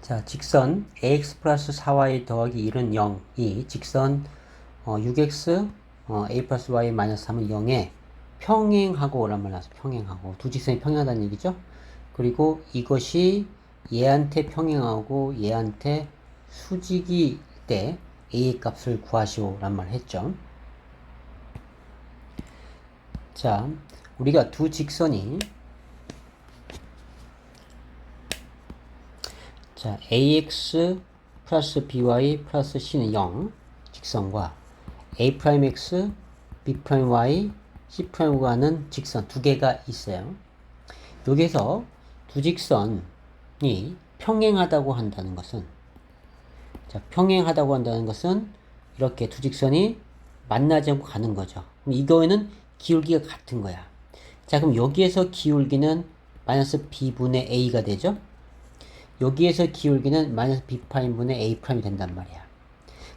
자, 직선 ax 플러스 4y 더하기 1은 0이 직선 6x a 플러스 y 마이너스 3은 0에 평행하고 라는 말 나와서 평행하고 두 직선이 평행하다는 얘기죠. 그리고 이것이 얘한테 평행하고 얘한테 수직일 때 a의 값을 구하시오 라는 말 했죠. 자, 우리가 두 직선이 자, ax 플러스 by 플러스 c는 0 직선과 a'x, b'y, c'가는 직선 두 개가 있어요. 여기서 두 직선이 평행하다고 한다는 것은 자, 평행하다고 한다는 것은 이렇게 두 직선이 만나지 않고 가는 거죠. 그럼 이거는 기울기가 같은 거야. 자, 그럼 여기에서 기울기는 마이너스 b분의 a가 되죠. 여기에서 기울기는 마이너스 b'분의 a'이 된단 말이야.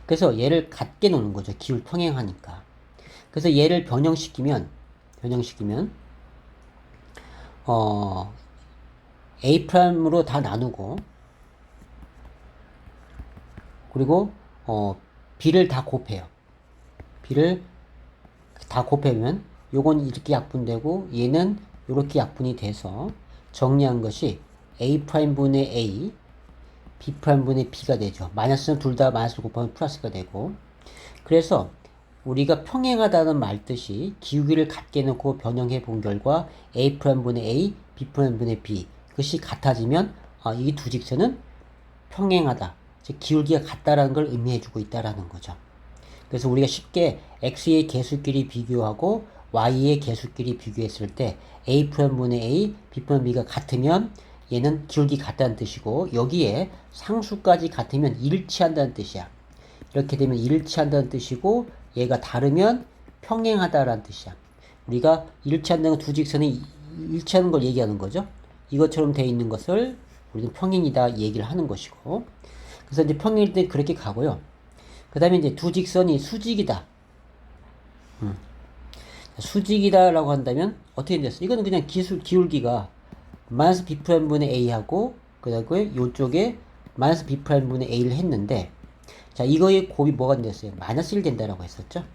그래서 얘를 같게 놓는 거죠. 기울 평행하니까. 그래서 얘를 변형시키면 a'으로 다 나누고 그리고 b를 다 곱해요. b를 다 곱하면 요건 이렇게 약분되고 얘는 이렇게 약분이 돼서 정리한 것이 a'분의 a, b'분의 b가 되죠. 마이너스는 둘 다 마이너스 곱하면 플러스가 되고, 그래서 우리가 평행하다는 말 뜻이 기울기를 같게 놓고 변형해 본 결과 a'분의 a, b'분의 b 그것이 같아지면 이 두 직선은 평행하다, 즉 기울기가 같다라는 걸 의미해 주고 있다라는 거죠. 그래서 우리가 쉽게 x의 개수끼리 비교하고 y의 개수끼리 비교했을 때 a'분의 a, b'분의 b가 같으면 얘는 기울기 같다는 뜻이고, 여기에 상수까지 같으면 일치한다는 뜻이야. 이렇게 되면 일치한다는 뜻이고, 얘가 다르면 평행하다라는 뜻이야. 우리가 일치한다는 건 두 직선이 일치하는 걸 얘기하는 거죠. 이것처럼 되어 있는 것을 우리는 평행이다 얘기를 하는 것이고, 그래서 이제 평행일 때 그렇게 가고요. 그 다음에 이제 두 직선이 수직이다. 수직이다라고 한다면 어떻게 됐어? 이거는 그냥 기울기가 마이너스 b'분의 a하고 그 다음에 요쪽에 마이너스 b'분의 a를 했는데, 자, 이거의 곱이 뭐가 됐어요? 마이너스 1 된다라고 했었죠.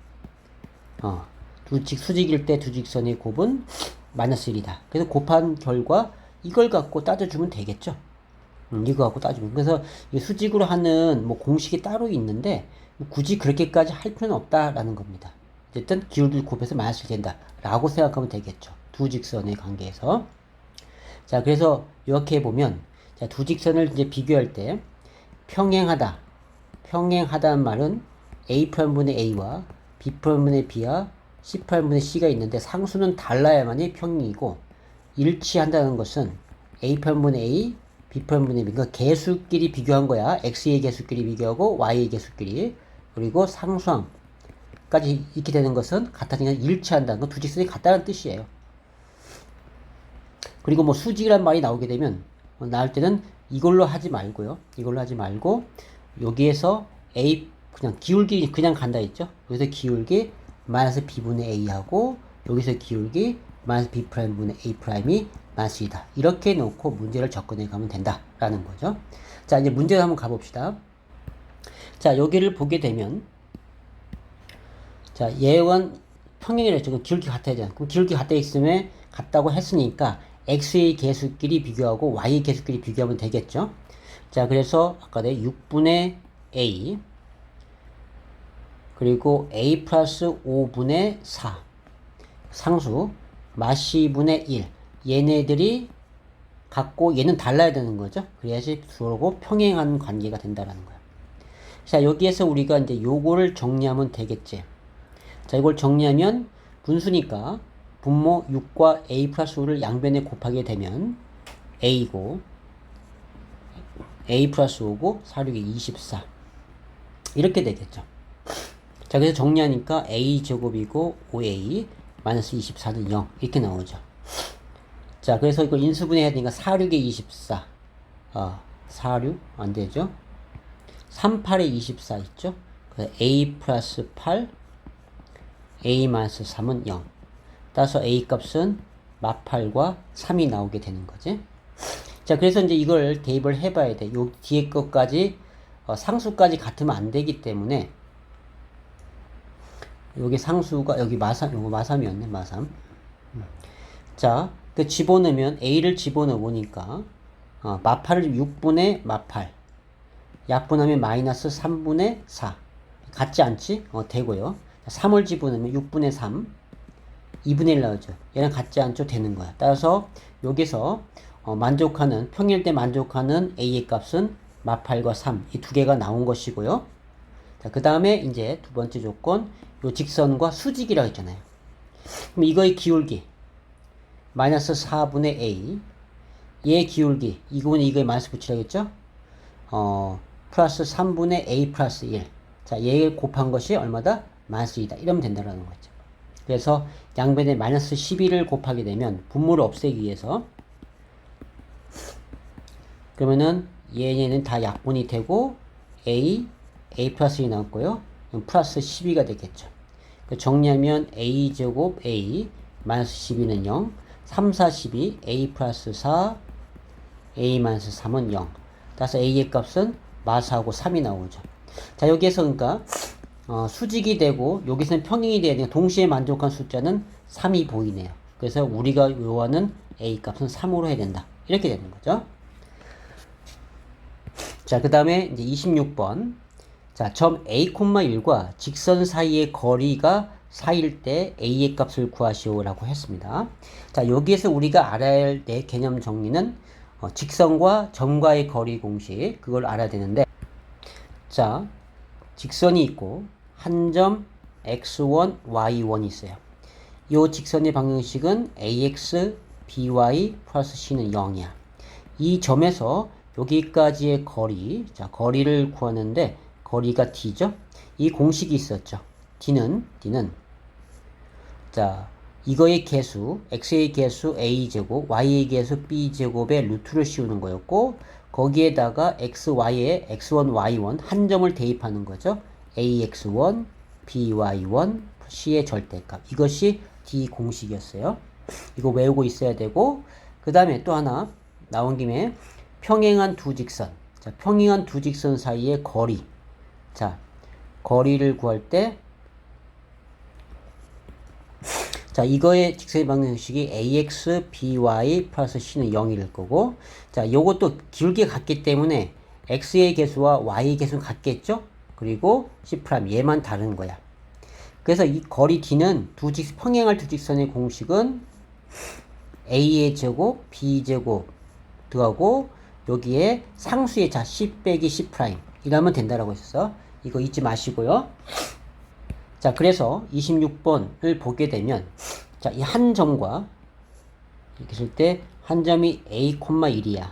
수직일 때 두 직선의 곱은 마이너스 1이다. 그래서 곱한 결과 이걸 갖고 따져주면 되겠죠. 이거 갖고 따지면. 그래서 이 수직으로 하는 뭐 공식이 따로 있는데 굳이 그렇게까지 할 필요는 없다라는 겁니다. 어쨌든 기울기를 곱해서 마이너스 1 된다 라고 생각하면 되겠죠. 두 직선의 관계에서. 자, 그래서 이렇게 보면, 자, 두 직선을 이제 비교할 때 평행하다는 말은 a'분의 a와 b분의 b와 c'분의 c가 있는데 상수는 달라야만이 평행이고, 일치한다는 것은 a'분의 a, b분의 b, 그러니까 개수끼리 비교한 거야. x의 개수끼리 비교하고 y의 개수끼리, 그리고 상수항까지 이렇게 되는 것은 같아지면 일치한다는 건 두 직선이 같다는 뜻이에요. 그리고 뭐 수직이란 말이 나오게 되면 나올 때는 이걸로 하지 말고요. 이걸로 하지 말고 여기에서 a 그냥 기울기 그냥 간다 했죠. 여기서 기울기 마이너스 b분의 a하고 여기서 기울기 마이너스 b'분의 a'이 마이너스 2다. 이렇게 놓고 문제를 접근해 가면 된다라는 거죠. 자, 이제 문제를 한번 가봅시다. 자, 여기를 보게 되면, 자, 얘는 평행이라 했죠. 기울기 같아야 되잖아. 그럼 기울기 같다 있으면 같다고 했으니까 x의 개수끼리 비교하고 y의 개수끼리 비교하면 되겠죠. 자, 그래서 아까 내 6분의 a 그리고 a 플러스 5분의 4 상수 마씨분의 1 얘네들이 같고 얘는 달라야 되는 거죠. 그래야지 서로 평행한 관계가 된다라는 거야. 자, 여기에서 우리가 이제 요거를 정리하면 되겠지. 자, 이걸 정리하면 분수니까 분모 6과 a 플러스 5를 양변에 곱하게 되면 a고 a 플러스 5고 4, 6이 24 이렇게 되겠죠. 자, 그래서 정리하니까 a 제곱이고 5a 마이너스 24는 0 이렇게 나오죠. 자, 그래서 이걸 인수분해해야 되니까 4, 6에 24 4, 6 안되죠. 3, 8에 24 있죠. 그래서 a 플러스 8 a 마이너스 3은 0. 따라서 a 값은 마8과 3이 나오게 되는 거지. 자, 그래서 이제 이걸 대입을 해봐야 돼. 요 뒤에 것까지 상수까지 같으면 안 되기 때문에 여기 상수가 여기 요거 마삼이었네, 마삼. 자, 그 집어넣으면 A를 집어넣어 보니까 마팔을 6분의 마팔 약분하면 마이너스 3분의 4 같지 않지? 되고요. 3을 집어넣으면 6분의 3 2분의 1 나오죠. 얘랑 같지 않죠? 되는 거야. 따라서 여기서 만족하는 평일 때 만족하는 A의 값은 마팔과 3 이 두 개가 나온 것이고요. 자, 그 다음에 이제 두 번째 조건 요 직선과 수직이라고 했잖아요. 그럼 이거의 기울기 마이너스 4분의 A 얘의 기울기 이거에 마이너스 붙이라고 했죠? 플러스 3분의 A 플러스 1 자, 얘를 곱한 것이 얼마다? 마이너스 2다. 이러면 된다라는 거죠. 그래서 양변에 마이너스 12를 곱하게 되면 분모를 없애기 위해서 그러면은 얘는 다 약분이 되고 A 플러스 1이 나왔고요. 그럼 플러스 12가 되겠죠. 정리하면 A제곱 A 마이너스 12는 0 3, 4, 12 A 플러스 4 A 마이너스 3은 0 따라서 A의 값은 마사하고 3이 나오죠. 자, 여기에서 그러니까 수직이 되고 여기서는 평행이 돼야 되니까 동시에 만족한 숫자는 3이 보이네요. 그래서 우리가 요하는 A 값은 3으로 해야 된다. 이렇게 되는 거죠. 자, 그 다음에 이제 26번. 자, 점 A,1과 직선 사이의 거리가 4일 때 A의 값을 구하시오라고 했습니다. 자, 여기에서 우리가 알아야 할 내 개념 정리는 직선과 점과의 거리 공식 그걸 알아야 되는데 자, 직선이 있고 한 점 x1, y1이 있어요. 이 직선의 방정식은 ax, by 플러스 c는 0이야. 이 점에서 여기까지의 거리, 자, 거리를 구하는데 거리가 d죠? 이 공식이 있었죠. d는 자, 이거의 개수, x의 개수 a제곱, y의 개수 b제곱에 루트를 씌우는 거였고 거기에다가 x, y에 x1, y1 한 점을 대입하는 거죠. ax1, by1, c의 절대값. 이것이 d 공식이었어요. 이거 외우고 있어야 되고 그 다음에 또 하나 나온 김에 평행한 두 직선. 자, 평행한 두 직선 사이의 거리. 자, 거리를 구할 때 자, 이거의 직선의 방정식이 ax, by 플러스 c는 0일 거고 자, 요것도 길게 갔기 때문에 x의 개수와 y의 개수는 같겠죠? 그리고 c' 얘만 다른 거야. 그래서 이 거리 d는 평행할 두 직선의 공식은 a의 제곱, b제곱 들어가고 여기에 상수의 자 c 빼기 c' 이라면 된다라고 했었어. 이거 잊지 마시고요. 자, 그래서 26번을 보게 되면 자, 이 한 점과 이렇게 했을 때 한 점이 a,1이야.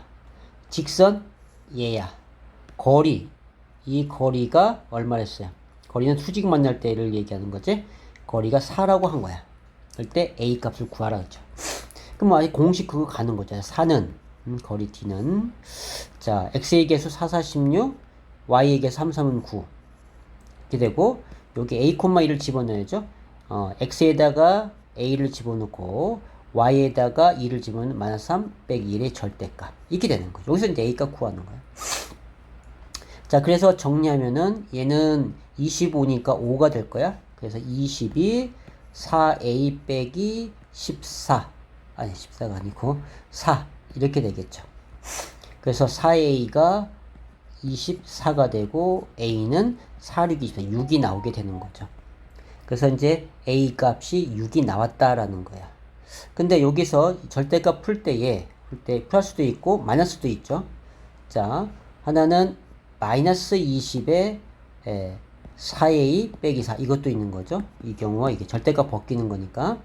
직선 얘야. 거리 이 거리가 얼마랬어요? 거리는 수직 만날 때를 얘기하는 거지. 거리가 4라고 한 거야. 그럴 때 a 값을 구하라 그랬죠. 그럼 뭐 아직 공식 그거 가는 거잖아. 4는 거리 d는 자, x의 개수 4, 4, 16 y의 개수 3, 3은 9 이렇게 되고 여기 a,1을 집어넣어야죠. x에다가 a를 집어넣고 y에다가 2를 집어넣으면 마이너스 3 빼기 1의 절대값 이렇게 되는 거죠. 여기서 이제 a값 구하는 거예요. 자, 그래서 정리하면은 얘는 25니까 5가 될 거야. 그래서 22 4a 빼기 14 아니 14가 아니고 4 이렇게 되겠죠. 그래서 4a가 24가 되고 a는 4, 6, 24 6이 나오게 되는 거죠. 그래서 이제 a 값이 6이 나왔다라는 거야. 근데 여기서 절대값 풀 때에 플러스도 있고 마이너스도 있죠. 자, 하나는 마이너스 20에 4a 빼기 4 이것도 있는 거죠. 이 경우와 이게 절대값 벗기는 거니까.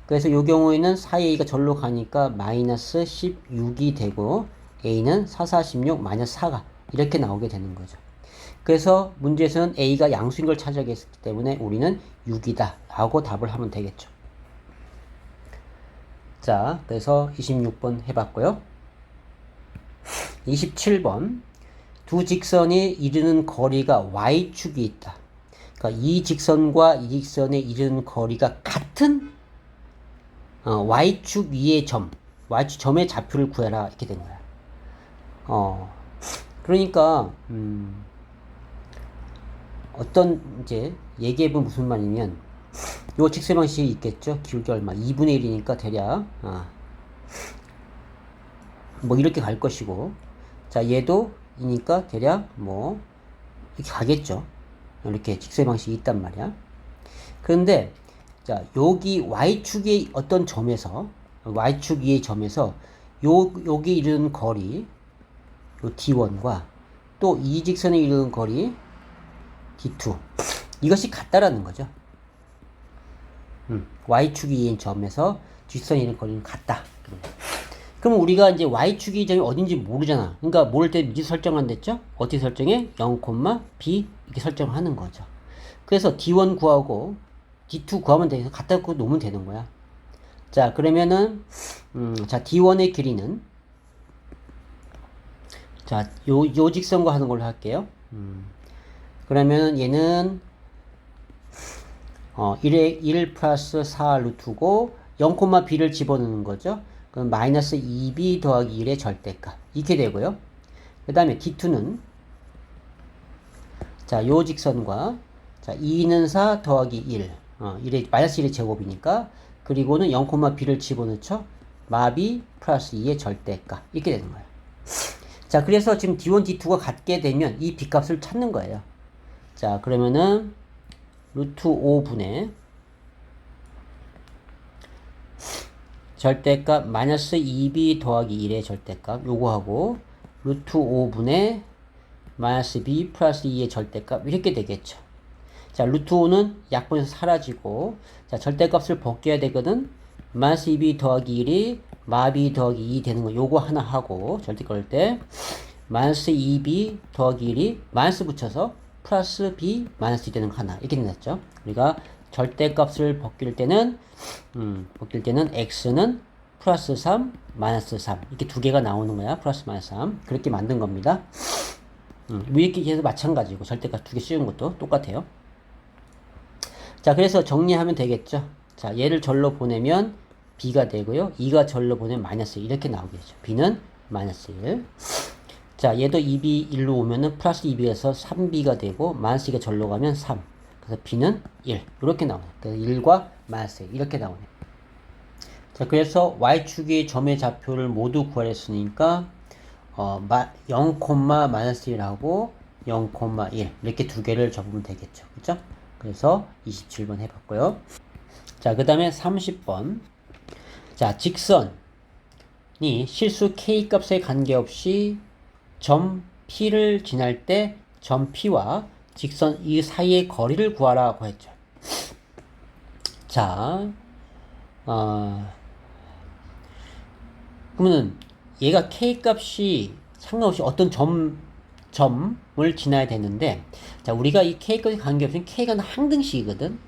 그래서 이 경우에는 4a가 절로 가니까 마이너스 16이 되고 a는 4, 4, 16 마이너스 4가 이렇게 나오게 되는 거죠. 그래서 문제에서는 a가 양수인 걸 찾아냈기 때문에 우리는 6이다 라고 답을 하면 되겠죠. 자, 그래서 26번 해봤고요. 27번 두 직선이 이르는 거리가 y축이 있다. 그러니까 이 직선과 이 직선에 이르는 거리가 같은 y축 위의 점, y축 점의 좌표를 구해라 이렇게 된 거야. 어, 그러니까, 어떤, 이제, 얘기해보면 무슨 말이냐면, 요 직세 방식이 있겠죠? 기울기 얼마? 2분의 1이니까 대략, 뭐, 이렇게 갈 것이고, 자, 얘도 이니까 대략, 뭐, 이렇게 가겠죠? 이렇게 직세 방식이 있단 말이야. 그런데, 자, 여기 Y축의 어떤 점에서, Y축 위의 점에서, 여기 이르는 거리, 요 D1과 또 이 직선에 이르는 거리 D2 이것이 같다라는 거죠. Y축이 점에서 뒷선에 이르는 거리는 같다. 그럼 우리가 이제 Y축이 점이 어딘지 모르잖아. 그러니까 모를 때 미리 설정한 됐죠? 어떻게 설정해? 0, B 이렇게 설정을 하는 거죠. 그래서 D1 구하고 D2 구하면 돼서 갖다 놓고 놓으면 되는 거야. 자, 그러면은 자, D1의 길이는 자, 요 직선과 하는 걸로 할게요. 그러면 얘는 1 플러스 4 루트고 0, b를 집어넣는 거죠. 그럼 마이너스 2b 더하기 1의 절대값 이렇게 되고요. 그 다음에 D2는 자, 요 직선과 자, 2는 4 더하기 1 1의 마이너스 1의 제곱이니까 그리고는 0, b를 집어넣죠. 마비 플러스 2의 절대값 이렇게 되는 거예요. 자, 그래서 지금 D1, D2가 같게 되면 이 B값을 찾는 거예요. 자, 그러면은 루트 5분의 절대값 마이너스 2b 더하기 1의 절대값 요거하고 루트 5분의 마이너스 b 플러스 2의 절대값 이렇게 되겠죠. 자, 루트 5는 약분에서 사라지고 자, 절대값을 벗겨야 되거든. 마이너스 2b 더하기 1이 마비 더하기 2 되는 거 요거 하나 하고 절대 걸을 때 마이너스 2b 더하기 1이 마이너스 붙여서 플러스 b 마이너스 2 되는 거 하나 이렇게 됐죠. 우리가 절대값을 벗길 때는 x는 플러스 3 마이너스 3 이렇게 두 개가 나오는 거야. 플러스 마이너스 3 그렇게 만든 겁니다. 이렇게 해서 마찬가지고 절대값 두 개 씌운 것도 똑같아요. 자, 그래서 정리하면 되겠죠. 자, 얘를 절로 보내면 b가 되고요. 2가 절로 보내면 마이너스 1 이렇게 나오겠죠. b는 마이너스 1. 자, 얘도 2b 1로 오면은 플러스 2b에서 3b가 되고 마이너스 2가 절로 가면 3. 그래서 b는 1. 이렇게 나오네. 그래서 1과 마이너스 1 이렇게 나오네. 자, 그래서 y축의 점의 좌표를 모두 구하랬으니까 0, 마이너스 1하고 0, 1 이렇게 두 개를 접으면 되겠죠. 그죠? 그래서 27번 해봤고요. 자, 그 다음에 30번. 자, 직선이 실수 k 값에 관계없이 점 P를 지날 때 점 P와 직선 이 사이의 거리를 구하라고 했죠. 자, 그러면은 얘가 K 값이 상관없이 어떤 점을 지나야 되는데, 자, 우리가 이 K 값에 관계없이 K가 항등식이거든.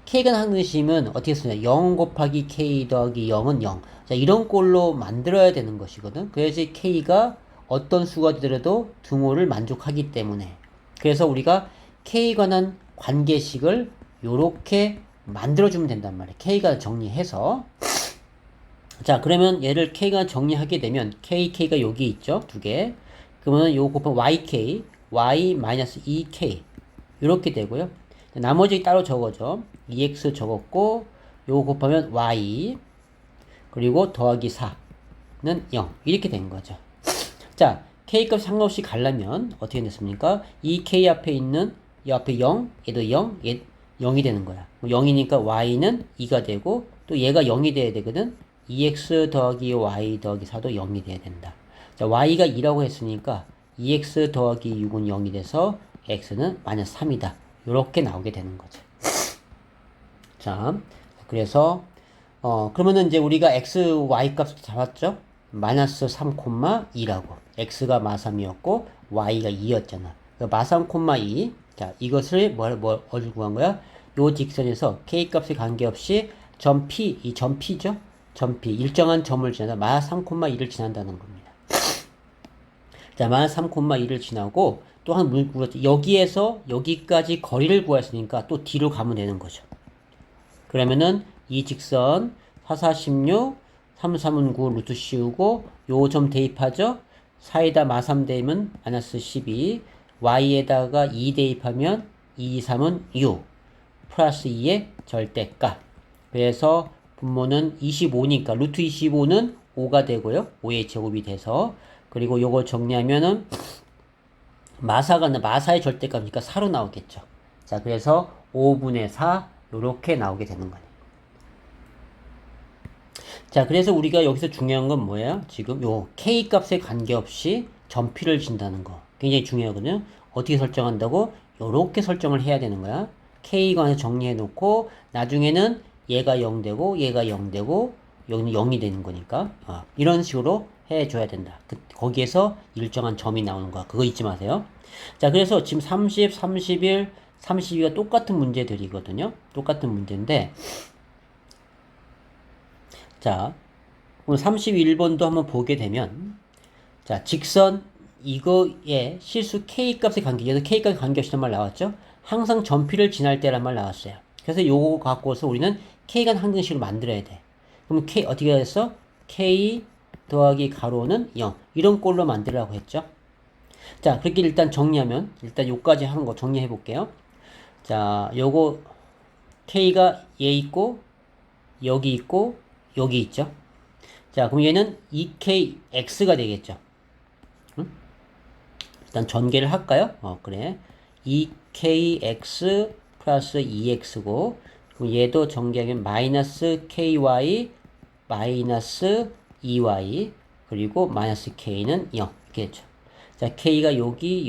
K가 항등식이면 어떻게 쓰냐? 0 곱하기 K 더하기 0은 0. 자, 이런 꼴로 만들어야 되는 것이거든. 그래서 K가 어떤 수가 되더라도 등호를 만족하기 때문에. 그래서 우리가 K에 관한 관계식을 요렇게 만들어주면 된단 말이에요. K가 정리해서. 자, 그러면 얘를 K가 정리하게 되면 K가 여기 있죠. 두 개. 그러면 요거 곱하면 YK, Y-2K. 이렇게 되고요. 나머지 따로 적어줘. EX 적었고, 요거 곱하면 Y, 그리고 더하기 4는 0. 이렇게 된 거죠. 자, K값 상관없이 가려면 어떻게 됐습니까? 이 K 앞에 있는 이 앞에 0, 얘도 0, 얘 0이 되는 거야. 0이니까 Y는 2가 되고 또 얘가 0이 돼야 되거든. 2X 더하기 Y 더하기 4도 0이 돼야 된다. 자, Y가 2라고 했으니까 2X 더하기 6은 0이 돼서 X는 마이너스 3이다. 이렇게 나오게 되는 거죠. 자, 그래서 그러면은 이제 우리가 X, Y 값을 잡았죠? 마이너스 3,2라고. X가 마3이었고, Y가 2였잖아. 마3,2. 자, 이것을 어디를 구한 거야? 요 직선에서 K 값에 관계없이 점 P, 이 점 P죠? 점 P. 일정한 점을 지나다 마3,2를 지난다는 겁니다. 자, 마3,2를 지나고, 또 한 문 구했죠. 여기에서 여기까지 거리를 구했으니까 또 뒤로 가면 되는 거죠. 그러면은 이 직선 4, 4, 16, 3, 3은 9 루트 씌우고 요 점 대입하죠. 4에다 마3 대입은 마이너스 12, y에다가 2 대입하면 2, 3은 6, 플러스 2의 절대값. 그래서 분모는 25니까 루트 25는 5가 되고요. 5의 제곱이 돼서. 그리고 요거 정리하면은 마사의 절대값이니까 4로 나오겠죠. 자, 그래서 5분의 4 요렇게 나오게 되는 거예요. 자, 그래서 우리가 여기서 중요한 건 뭐예요? 지금 요 k 값에 관계없이 전피를 진다는 거 굉장히 중요하거든요. 어떻게 설정한다고? 요렇게 설정을 해야 되는 거야. k 관해서 정리해 놓고 나중에는 얘가 0 되고 얘가 0 되고 여기는 0이 되는 거니까 이런 식으로 해줘야 된다. 거기에서 일정한 점이 나오는 거야. 그거 잊지 마세요. 자, 그래서 지금 30, 31, 32가 똑같은 문제들이거든요. 똑같은 문제인데 자, 오늘 31번도 한번 보게 되면 자, 직선 이거에 실수 K값의 관계, 여기서 K값의 관계없이란 말 나왔죠? 항상 전피를 지날 때란 말 나왔어요. 그래서 요거 갖고서 우리는 K가 항등식으로 만들어야 돼. 그럼 K 어떻게 됐어? K 더하기 가로는 0. 이런 꼴로 만들라고 했죠. 자, 그렇게 일단 정리하면 일단 요까지 하는 거 정리해 볼게요. 자, 요거 K가 얘 있고 여기 있고 여기 있죠. 자, 그럼 얘는 2kx가 되겠죠. 응? 일단 전개를 할까요? 그래. 2kx 플러스 2x고, 그럼 얘도 전개하면 마이너스 ky 마이너스 2y 그리고 마이너스 k는 0 이렇게 되죠. 자, k가 여기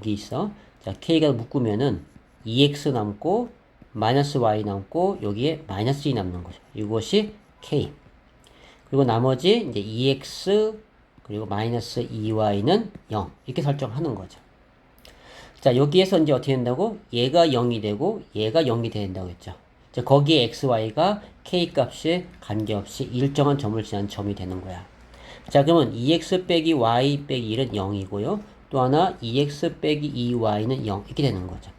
있어. 자, k가 묶으면은 2x 남고 마이너스 y 남고 여기에 마이너스 2 남는 거죠. 이것이 k. 그리고 나머지 이제 2x 그리고 마이너스 2y는 0 이렇게 설정하는 거죠. 자, 여기에서 이제 어떻게 된다고? 얘가 0이 되고 얘가 0이 된다고 했죠. 자, 거기에 x, y가 k 값에 관계없이 일정한 점을 지난 점이 되는 거야. 자, 그러면 2x 빼기 y 빼기 1은 0이고요. 또 하나 2x 빼기 2y는 0 이렇게 되는 거죠.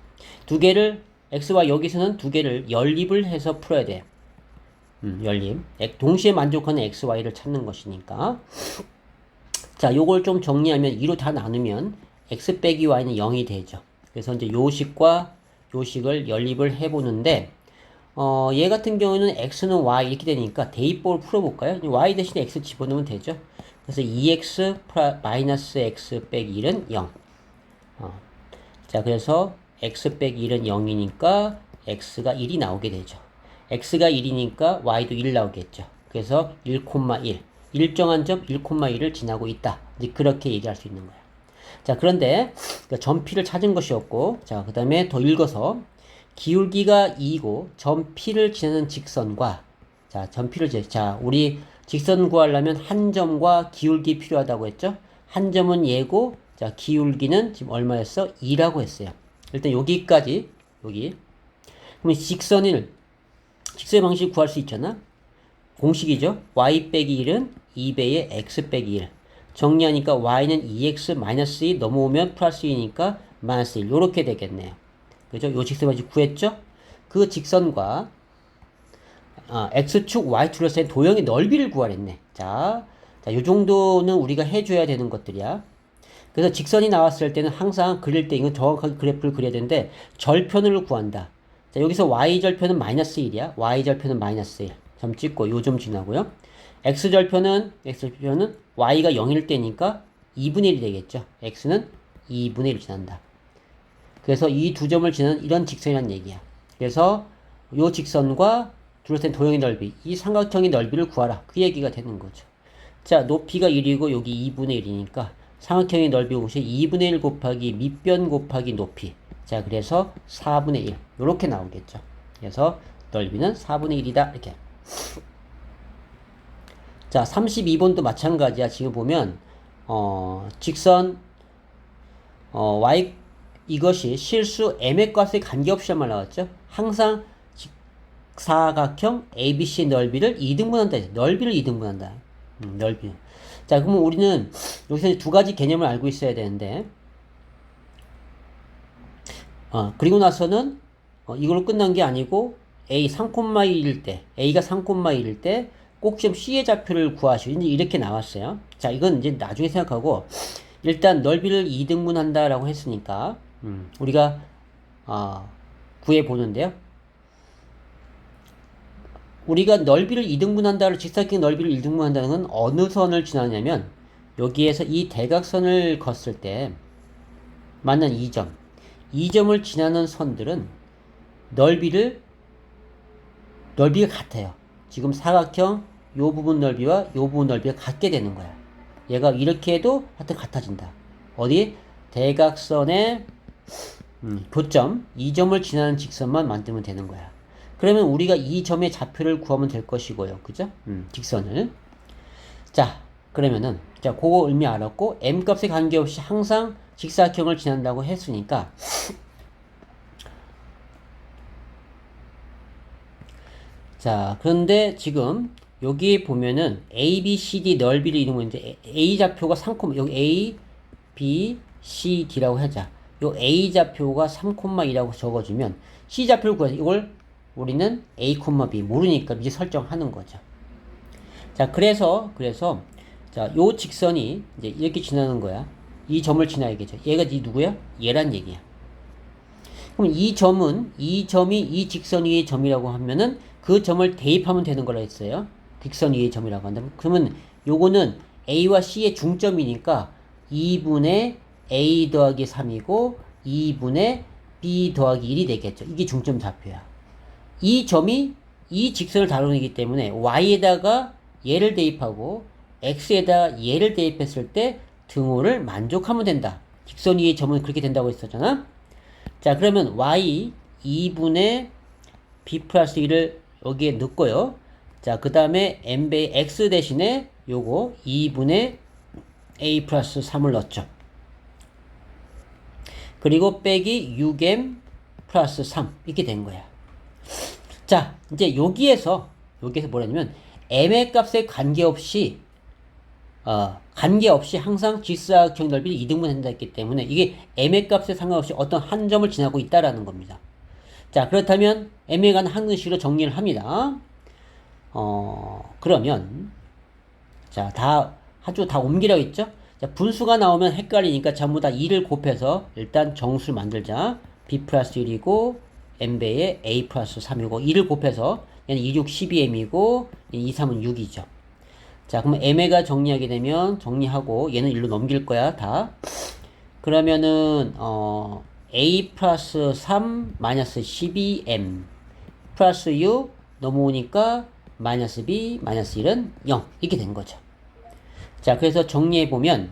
두 개를 x, y 여기서는 두 개를 연립을 해서 풀어야 돼. 연립. 동시에 만족하는 x, y를 찾는 것이니까. 자, 요걸 좀 정리하면 2로 다 나누면 x 빼기 y는 0이 되죠. 그래서 이제 요식과 요식을 연립을 해보는데, 얘 같은 경우는 x는 y 이렇게 되니까 대입법을 풀어볼까요? y 대신에 x 집어넣으면 되죠. 그래서 2x 마이너스 x 빼기 1은 0. 자, 그래서 x 빼기 1은 0이니까 x가 1이 나오게 되죠. x가 1이니까 y도 1 나오겠죠. 그래서 1,1. 일정한 점 1,1을 지나고 있다. 이제 그렇게 얘기할 수 있는 거야. 자, 그런데 점피를 찾은 것이 없고, 자, 그 다음에 더 읽어서 기울기가 2고 점피를 지나는 직선과 자, 자, 우리 직선 구하려면 한 점과 기울기 필요하다고 했죠? 한 점은 얘고, 자, 기울기는 지금 얼마였어? 2라고 했어요. 일단 여기까지, 여기. 그러면 직선의 방식 구할 수 있잖아? 공식이죠? y 빼기 1은 2배의 x 빼기 1. 정리하니까 y는 2x 마이너스 2 넘어오면 플러스 2니까 마이너스 1. 요렇게 되겠네요. 그죠? 요 직선 방식 구했죠? 그 직선과 x축, y축을 센 도형의 넓이를 구하랬네. 자, 요 정도는 우리가 해줘야 되는 것들이야. 그래서 직선이 나왔을 때는 항상 그릴 때 이건 정확하게 그래프를 그려야 되는데 절편을 구한다. 자, 여기서 y절편은 마이너스 1이야. y절편은 마이너스 1. 점 찍고 요 점 지나고요. x절편은 y가 0일 때니까 2분의 1이 되겠죠. x는 2분의 1 지난다. 그래서 이 두 점을 지나는 이런 직선이라는 얘기야. 그래서 요 직선과 둘러싼 도형의 넓이, 이 삼각형의 넓이를 구하라. 그 얘기가 되는 거죠. 자, 높이가 1이고 여기 2분의 1이니까 삼각형의 넓이 공식 2분의 1 곱하기 밑변 곱하기 높이. 자, 그래서 4분의 1. 요렇게 나오겠죠. 그래서 넓이는 4분의 1이다. 이렇게. 자, 32번도 마찬가지야. 지금 보면 직선 y 이것이 실수 m의 값에 관계없이만 나왔죠. 항상 사각형 ABC 넓이를 2등분한다. 넓이를 2등분한다. 넓이. 자, 그러면 우리는 여기서 두 가지 개념을 알고 있어야 되는데, 그리고 나서는 이걸로 끝난 게 아니고 a 3,1일 때, a가 3,1일 때 꼭 좀 C의 좌표를 구하시오. 이제 이렇게 나왔어요. 자, 이건 이제 나중에 생각하고, 일단 넓이를 2등분 한다라고 했으니까, 우리가, 구해보는데요. 우리가 넓이를 2등분 한다를, 직사각형 넓이를 2등분 한다는 건 어느 선을 지나냐면, 여기에서 이 대각선을 걷을 때, 만난 2점. 2점을 지나는 선들은 넓이가 같아요. 지금 사각형 요 부분 넓이와 요 부분 넓이가 같게 되는 거야. 얘가 이렇게 해도 하여튼 같아진다. 어디? 대각선의 교점 2점을 지나는 직선만 만들면 되는 거야. 그러면 우리가 이 점의 좌표를 구하면 될 것이고요. 그죠? 직선을. 자, 그러면은 자, 그거 의미 알았고 m 값에 관계없이 항상 직사각형을 지난다고 했으니까 자, 그런데 지금 여기 보면은 A, B, C, D 넓이를 이동했는데 A 좌표가 3, 여기 A, B, C, D라고 하자. 요 A 좌표가 3,2라고 적어주면 C 좌표를 구해서 이걸 우리는 A, B 모르니까 미리 설정하는 거죠. 자, 그래서 자, 요 직선이 이제 이렇게 지나는 거야. 이 점을 지나야겠죠. 얘가 누구야? 얘란 얘기야. 그럼 이 점이 이 직선 위의 점이라고 하면은 그 점을 대입하면 되는 거라 했어요. 직선 위의 점이라고 한다면. 그러면 요거는 A와 C의 중점이니까 2분의 A 더하기 3이고 2분의 B 더하기 1이 되겠죠. 이게 중점 좌표야. 이 점이 이 직선을 다루는 거기 때문에 Y에다가 얘를 대입하고 X에다 얘를 대입했을 때 등호를 만족하면 된다. 직선 위의 점은 그렇게 된다고 했었잖아. 자, 그러면 Y 2분의 B 플러스 1을 여기에 넣고요. 자, 그 다음에 n배의 x 대신에 요거 2분의 a 플러스 3을 넣었죠. 그리고 빼기 6m 플러스 3 이렇게 된 거야. 자, 이제 여기에서 뭐라냐면 m의 값에 관계없이 항상 직사각형 넓이를 2등분 한다 했기 때문에 이게 m의 값에 상관없이 어떤 한 점을 지나고 있다라는 겁니다. 자, 그렇다면 m에 관한 항등식으로 정리를 합니다. 그러면 자, 다 옮기라고 했죠? 자, 분수가 나오면 헷갈리니까 전부 다 2를 곱해서 일단 정수를 만들자. b 플러스 1이고 n배의 a 플러스 3이고 2를 곱해서 얘는 2, 6, 12m이고 2, 3은 6이죠. 자, 그러면 m가 정리하게 되면 정리하고 얘는 1로 넘길 거야, 다. 그러면은 a 플러스 3 마이너스 12m 플러스 6 넘어오니까 마이너스 b 마이너스 1은 0 이렇게 된 거죠. 자, 그래서 정리해 보면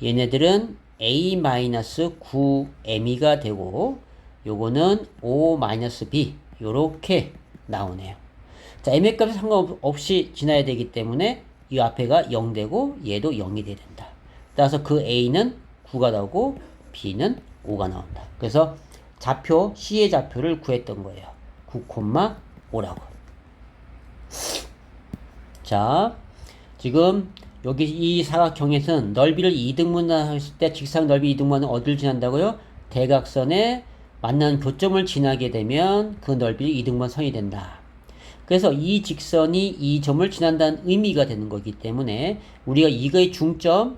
얘네들은 a 마이너스 9m이가 되고 요거는 5 마이너스 b 요렇게 나오네요. 자, m의 값에 상관없이 지나야 되기 때문에 이 앞에가 0 되고 얘도 0이 돼야 된다. 따라서 그 a는 9가 나오고 b는 5가 나온다. 그래서 좌표 C의 좌표를 구했던 거예요. 9,5라고. 자, 지금 여기 이 사각형에서는 넓이를 2등분 했을 때 직사각 넓이 2등분은 어디를 지난다고요? 대각선에 만나는 교점을 지나게 되면 그 넓이를 2등분 선이 된다. 그래서 이 직선이 이 점을 지난다는 의미가 되는 거기 때문에 우리가 이거의 중점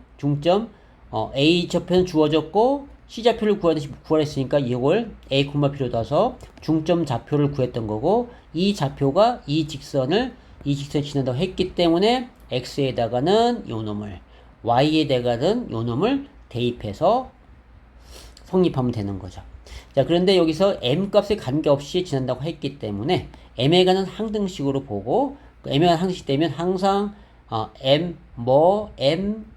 A 좌표는 주어졌고 C 좌표를 구하랬으니까 이걸 A, B로 둬서 중점 좌표를 구했던 거고 이 좌표가 이 직선을 지난다고 했기 때문에 X에다가는 요 놈을 Y에다가는 요 놈을 대입해서 성립하면 되는 거죠. 자, 그런데 여기서 M 값에 관계없이 지난다고 했기 때문에 M에 관한 항등식으로 보고 M에 관한 항등식 되면 항상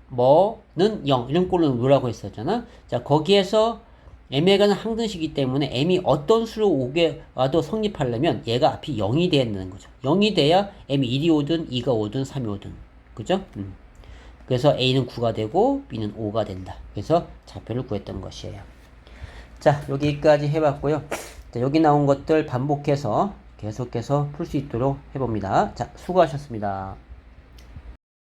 뭐는 0 이런 꼴로 놓으라고 했었잖아. 자, 거기에서 m에 관한 항등식이기 때문에 m이 어떤 수로 오게 와도 성립하려면 얘가 앞이 0이 돼야 되는 거죠. 0이 돼야 m이 1이 오든 2가 오든 3이 오든 그죠? 그래서 a는 9가 되고 b는 5가 된다. 그래서 좌표를 구했던 것이에요. 자, 여기까지 해봤고요. 자, 여기 나온 것들 반복해서 계속해서 풀 수 있도록 해봅니다. 자, 수고하셨습니다.